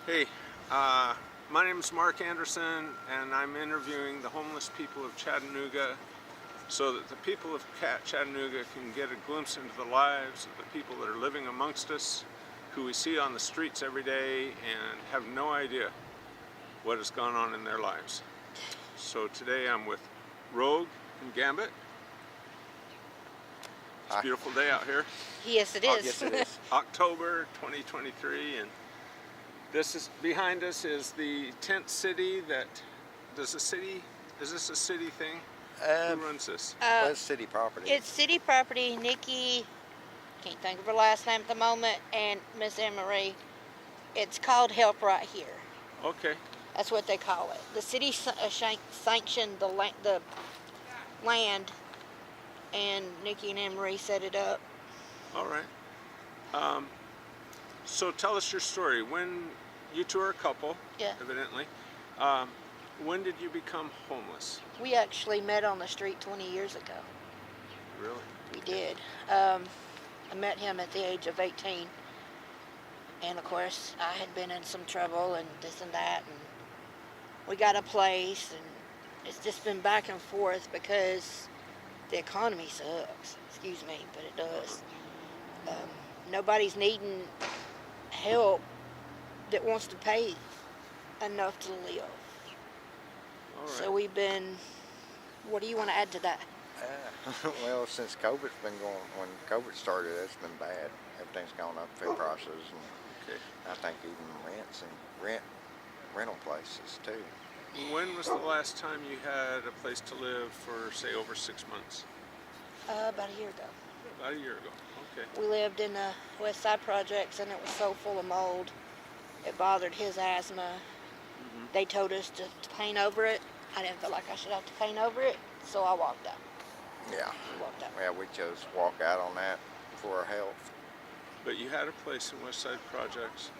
Hey, my name is Mark Anderson, and I'm interviewing the homeless people of Chattanooga so that the people of Chattanooga can get a glimpse into the lives of the people that are living amongst us, who we see on the streets every day and have no idea what has gone on in their lives. So today I'm with Rogue and Gambit. It's a beautiful day out here. Yes, it is. Yes, it is. October 2023, and this is behind us is the tent city that is this a city thing? Who runs this? Well, it's city property. It's city property. Nikki, can't think of her last name at the moment, and Miss Emery. It's called Help Right Here. Okay. That's what they call it. The city sanctioned the land, and Nikki and Emery set it up. All right. So tell us your story. When you two are a couple, Yeah. evidently. When did you become homeless? We actually met on the street 20 years ago. Really? We did. I met him at the age of 18. And of course, I had been in some trouble and this and that. And we got a place, and it's just been back and forth because the economy sucks. Excuse me, but it does. Nobody's needing help that wants to pay enough to live. All right. So we've been, what do you want to add to that? Well, since COVID's been going, when COVID started, it's been bad. Everything's gone up, food prices, and Okay. I think even rents and rental places too. When was the last time you had a place to live for, say, over 6 months? About a year ago. About a year ago. Okay. We lived in the West Side Projects, and it was so full of mold. It bothered his asthma. Mm-hmm. They told us to paint over it. I didn't feel like I should have to paint over it, so I walked out. Yeah. We walked out. Yeah, we chose to walk out on that for our health. But you had a place in West Side Projects.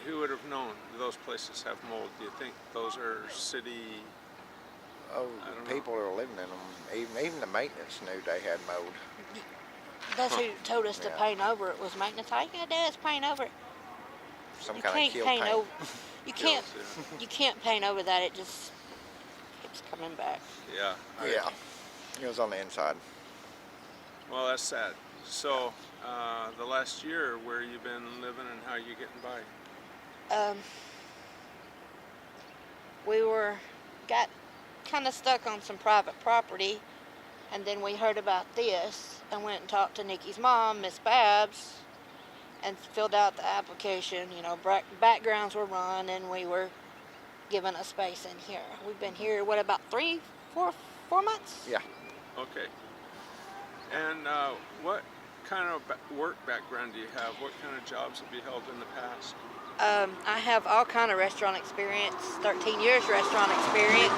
Who would have known those places have mold? Do you think those are city? Oh, I don't the know. people that are living in them, even the maintenance knew they had mold. That's who told us to Yeah. paint over it, was maintenance. All you gotta do is paint over it. Some You kind can't of kill paint paint. over. You can't. Kills, You can't paint over that. It just keeps coming back. Yeah. Yeah, it was on the inside. Well, that's sad. So, the last year, where you been living and how you getting by? We got kind of stuck on some private property, and then we heard about this and went and talked to Nikki's mom, Miss Babs, and filled out the application. You know, backgrounds were run, and we were given a space in here. We've been here, what, about 4 months? Yeah. Okay. And what kind of work background do you have? What kind of jobs have you held in the past? I have all kind of restaurant experience, 13 years restaurant experience.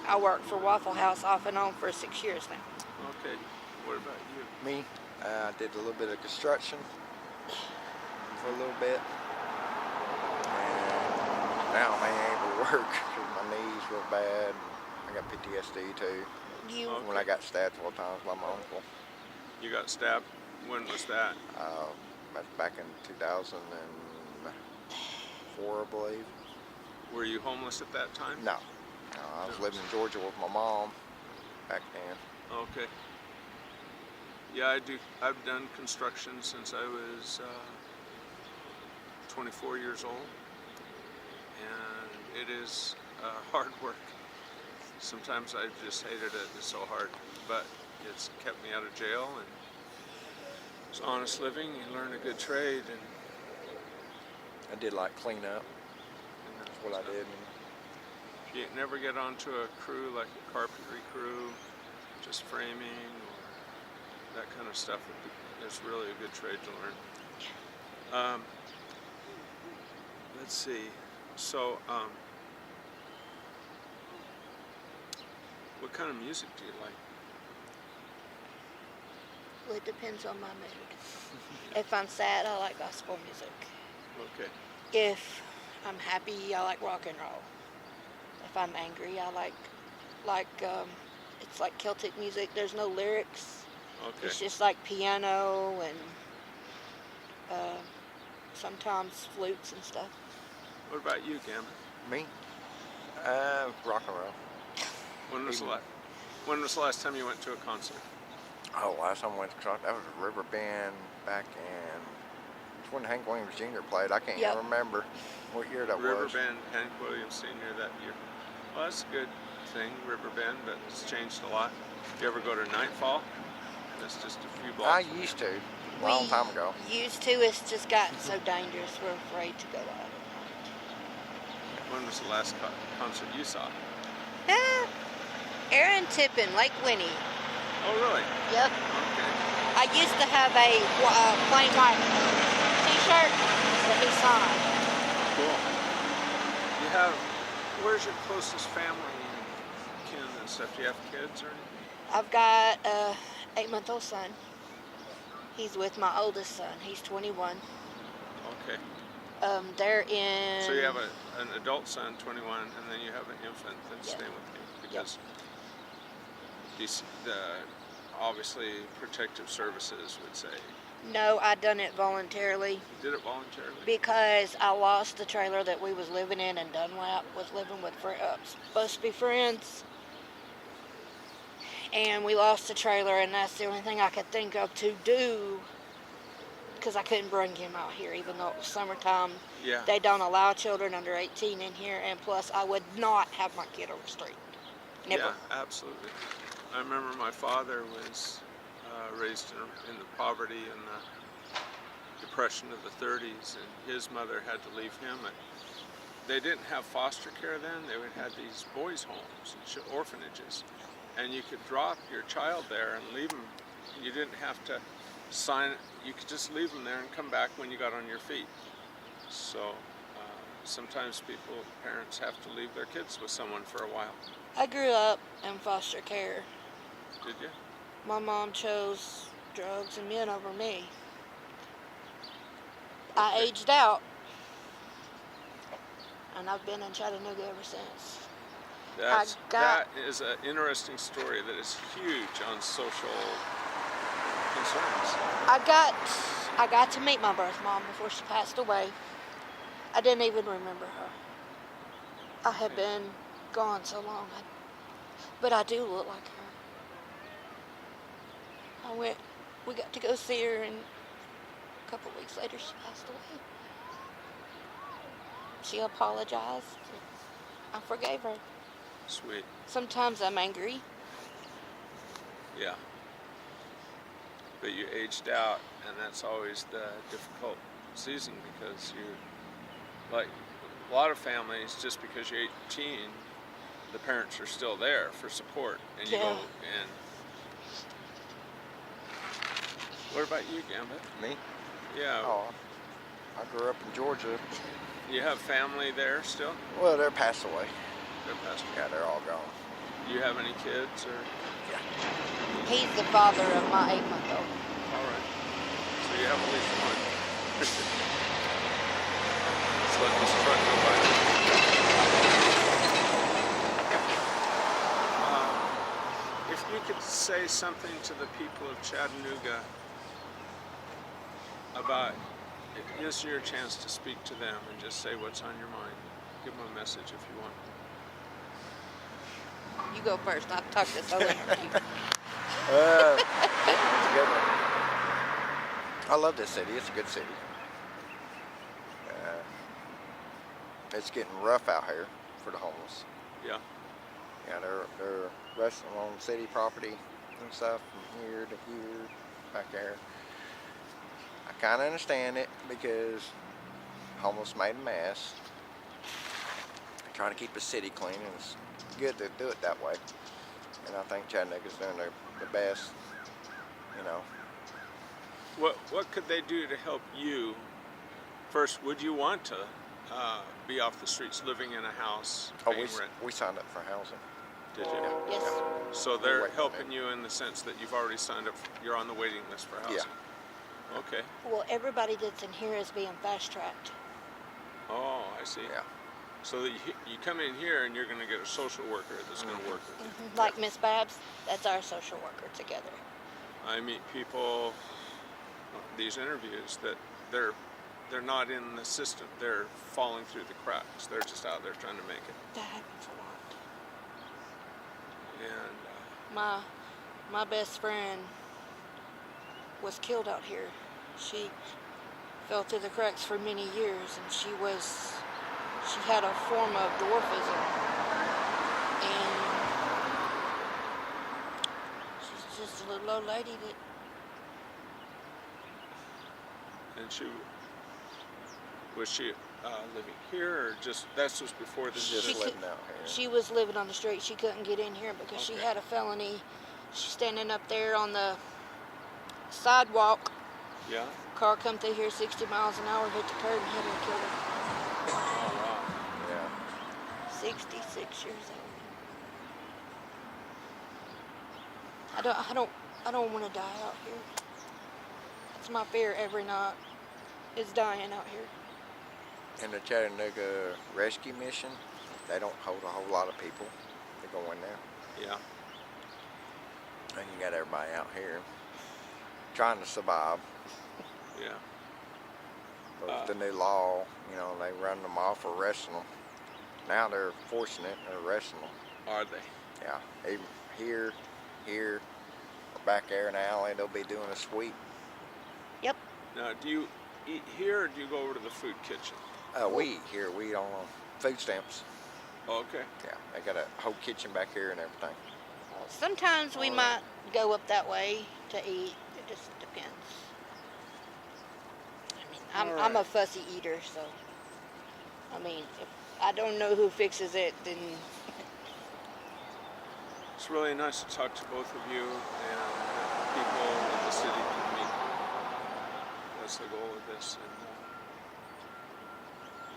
I worked for Waffle House off and on for 6 years now. Okay. What about you? Me, I did a little bit of construction for a little bit. And now I ain't able to work because my knees real bad. I got PTSD too. You, When I got stabbed 4 times by my uncle. You got stabbed. When was that? That's back in 2004, I believe. Were you homeless at that time? No, I was living in Georgia with my mom back then. Okay. Yeah, I've done construction since I was 24 years old, and it is hard work. Sometimes I just hated it. It's so hard, but it's kept me out of jail, and it's honest living. You learn a good trade, and I did like cleanup. That's what I did. you never get onto a crew like a carpentry crew, just framing or that kind of stuff. It's really a good trade to learn. Let's see. So, what kind of music do you like? well, it depends on my mood. If I'm sad, I like gospel music. Okay. If I'm happy, I like rock and roll. If I'm angry, I like it's like Celtic music. There's no lyrics. Okay. It's just like piano and sometimes flutes and stuff. What about you, Gambit? Me? Rock and roll. When was the Even- when was the last time you went to a concert? Oh, last time I went to concert, that was River Bend back in. It's when Hank Williams Jr. played. I can't Yep. even remember what year that River was. Bend, Hank Williams Sr. that year. Well, that's a good thing, River Bend, but it's changed a lot. You ever go to Nightfall? That's just a few I blocks. used to, a long time ago. Used to. It's just gotten so dangerous. We're afraid to go out. When was the last concert you saw? Ah, Aaron Tippin, Lake Winnie. Oh, really? Yep. Okay. I used to have a plain white T-shirt that he signed. Cool. You have, where's your closest family and kin and stuff? Do you have kids or anything? I've got a 8-month-old son. He's with my oldest son. He's 21. Okay. They're in. So you have an adult son, 21, and then you have an infant that's Yeah. staying with you because the obviously protective services would say No, I done it voluntarily you did it voluntarily. because I lost the trailer that we was living in, and Dunlap was living with supposed to be friends. And we lost the trailer, and that's the only thing I could think of to do because I couldn't bring him out here, even though it was summertime. Yeah. They don't allow children under 18 in here, and plus I would not have my kid on the street. Never. Yeah, absolutely. I remember my father was raised in the poverty and the depression of the 30s, and his mother had to leave him. And they didn't have foster care then. They would have these boys' homes, orphanages, and you could drop your child there and leave them. You didn't have to sign it. You could just leave them there and come back when you got on your feet. So sometimes parents have to leave their kids with someone for a while. I grew up in foster care. Did you? My mom chose drugs and men over me. I Okay. aged out, and I've been in Chattanooga ever since. That is an interesting story that is huge on social concerns. I got to meet my birth mom before she passed away. I didn't even remember her. I had been gone so long, but I do look like her. We got to go see her, and a couple weeks later she passed away. She apologized. I forgave her. Sweet. Sometimes I'm angry. Yeah. But you aged out, and that's always the difficult season because like a lot of families, just because you're 18, the parents are still there for support, and you go Yeah. and. What about you, Gambit? Me? Yeah. Oh, I grew up in Georgia. You have family there still? Well, they're passed away. They're passed away. Yeah, they're all gone. Do you have any kids or? Yeah. He's the father of my 8-month-old. All right. So you have at least one. Let's let this truck go by. If you could say something to the people of Chattanooga about, this is your chance to speak to them and just say what's on your mind. Give them a message if you want. You go first. I've talked this whole interview. That's a good one. I love this city. It's a good city. It's getting rough out here for the homeless. Yeah. Yeah, they're resting on city property and stuff from here to here, back there. I kind of understand it because homeless made a mess. Trying to keep the city clean, and it's good to do it that way. And I think Chattanooga's doing the best, you know. What could they do to help you? First, would you want to be off the streets, living in a house, paying rent? We signed up for housing. Did you? Yes. So they're waiting on helping it. you in the sense that you've already signed up. You're on the waiting list for housing. Yeah. Okay. Well, everybody that's in here is being fast-tracked. Oh, I see. Yeah. So that you come in here and you're going to get a social worker that's going to work with you. Like Miss Babs, that's our social worker together. I meet people, these interviews, that they're they're not in the system. They're falling through the cracks. They're just out there trying to make it. That happens a lot. And My best friend was killed out here. She fell through the cracks for many years, and she had a form of dwarfism, and she's just a little old lady that. and she was she living here, or just this was before this? Just She living could- out here. She was living on the street. She couldn't get in here because she Okay. had a felony. She's standing up there on the sidewalk. Yeah. Car come through here 60 miles an hour, hit the curb and hit her and killed her. Oh wow. Yeah. 66 years old. I don't want to die out here. That's my fear every night, is dying out here. In the Chattanooga Rescue Mission, they don't hold a whole lot of people to go in there. Yeah. And you got everybody out here trying to survive. Yeah. But with the new law, you know, they run them off, arresting them. Now they're forcing it, they're arresting them. Are they? Yeah, even here, or back there in the alley, they'll be doing a sweep. Yep. Now, do you eat here, or do you go over to the food kitchen? We eat here, we eat on food stamps. Oh, okay. Yeah, they got a whole kitchen back here and everything. Sometimes we might go up that way to eat. It just depends. I mean, I'm a fussy eater, so. I mean, if I don't know who fixes it, then It's really nice to talk to both of you and people in the city can meet. That's the goal of this. And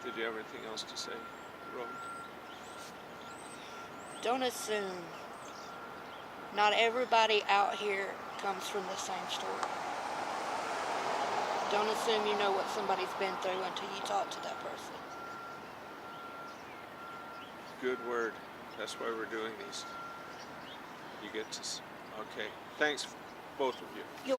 did you have anything else to say, Roland? don't assume. Not everybody out here comes from the same story. Don't assume you know what somebody's been through until you talk to that person. Good word. That's why we're doing these. You get to. Okay. Thanks, both of you.